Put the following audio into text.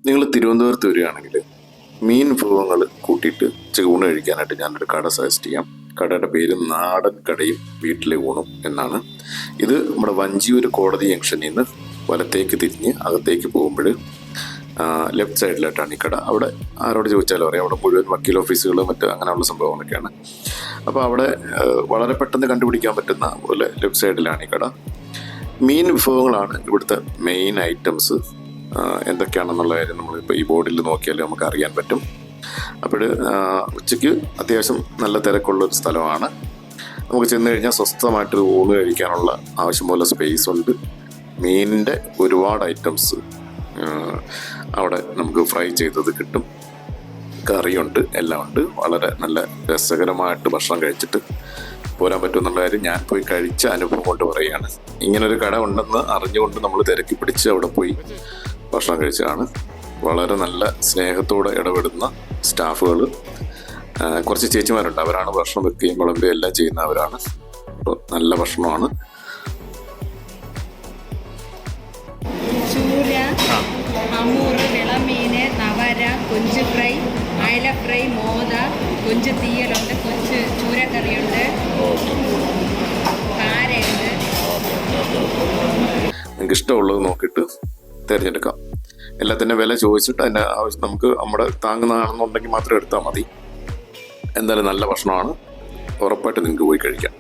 നിങ്ങൾ തിരുവനന്തപുരത്ത് വരികയാണെങ്കിൽ മീൻ വിഭവങ്ങൾ കൂട്ടിയിട്ട് ഉച്ചയ്ക്ക് ഊണ് കഴിക്കാനായിട്ട് ഞാനൊരു കട സജസ്റ്റ് ചെയ്യാം. കടയുടെ പേര് നാടൻ കടയും വീട്ടിലെ ഊണും എന്നാണ്. ഇത് നമ്മുടെ വഞ്ചിയൂർ കോടതി ജംഗ്ഷനിൽ നിന്ന് വലത്തേക്ക് തിരിഞ്ഞ് അകത്തേക്ക് പോകുമ്പോൾ ലെഫ്റ്റ് സൈഡിലായിട്ടാണ് ഈ കട. അവിടെ ആരോട് ചോദിച്ചാലും അറിയാം, അവിടെ മുഴുവൻ വക്കീൽ ഓഫീസുകൾ മറ്റ് അങ്ങനെയുള്ള സംഭവങ്ങളൊക്കെയാണ്. അപ്പോൾ അവിടെ വളരെ പെട്ടെന്ന് കണ്ടുപിടിക്കാൻ പറ്റുന്ന പോലെ ലെഫ്റ്റ് സൈഡിലാണ് ഈ കട. മീൻ വിഭവങ്ങളാണ് ഇവിടുത്തെ മെയിൻ ഐറ്റംസ്. എന്തൊക്കെയാണെന്നുള്ള കാര്യം നമ്മളിപ്പോൾ ഈ ബോർഡിൽ നോക്കിയാൽ നമുക്ക് അറിയാൻ പറ്റും. അപ്പോൾ ഉച്ചയ്ക്ക് അത്യാവശ്യം നല്ല തിരക്കുള്ളൊരു സ്ഥലമാണ്. നമുക്ക് ചെന്ന് കഴിഞ്ഞാൽ സ്വസ്ഥമായിട്ട് ഊണ് കഴിക്കാനുള്ള ആവശ്യം പോലെ സ്പേസ് ഉണ്ട്. മീനിൻ്റെ ഒരുപാട് ഐറ്റംസ് അവിടെ നമുക്ക് ഫ്രൈ ചെയ്തത് കിട്ടും, കറിയുണ്ട്, എല്ലാം ഉണ്ട്. വളരെ നല്ല രസകരമായിട്ട് ഭക്ഷണം കഴിച്ചിട്ട് പോരാൻ പറ്റുമെന്നുള്ള കാര്യം ഞാൻ പോയി കഴിച്ച അനുഭവം കൊണ്ട് പറയുകയാണ്. ഇങ്ങനൊരു കട ഉണ്ടെന്ന് അറിഞ്ഞുകൊണ്ട് നമ്മൾ തിരക്കി പിടിച്ച് അവിടെ പോയി ഭക്ഷണം കഴിച്ചതാണ്. വളരെ നല്ല സ്നേഹത്തോടെ ഇടപെടുന്ന സ്റ്റാഫുകൾ, കുറച്ച് ചേച്ചിമാരുണ്ട്, അവരാണ് ഭക്ഷണം വെക്കുകയും വിളമ്പുകയും എല്ലാം ചെയ്യുന്നവരാണ്. അപ്പോൾ നല്ല ഭക്ഷണമാണ്. ചൂര, അമൂറ്, വിളമീന്, നവര, കൊഞ്ച് ഫ്രൈ, അയല ഫ്രൈ, മോത, കൊഞ്ച് തീയലുണ്ട്, കൊഞ്ച് ചൂരക്കറിയുണ്ട്, കാരയുണ്ട്. നിങ്ങൾക്ക് ഇഷ്ടമുള്ളത് നോക്കിയിട്ട് തിരഞ്ഞെടുക്കാം. എല്ലാത്തിൻ്റെ വില ചോദിച്ചിട്ട് അതിൻ്റെ ആവശ്യം നമുക്ക് നമ്മുടെ താങ്ങുന്നതാണെന്നുണ്ടെങ്കിൽ മാത്രം എടുത്താൽ മതി. എന്തായാലും നല്ല ഭക്ഷണമാണ്, ഉറപ്പായിട്ട് നിങ്ങൾക്ക് പോയി കഴിക്കാം.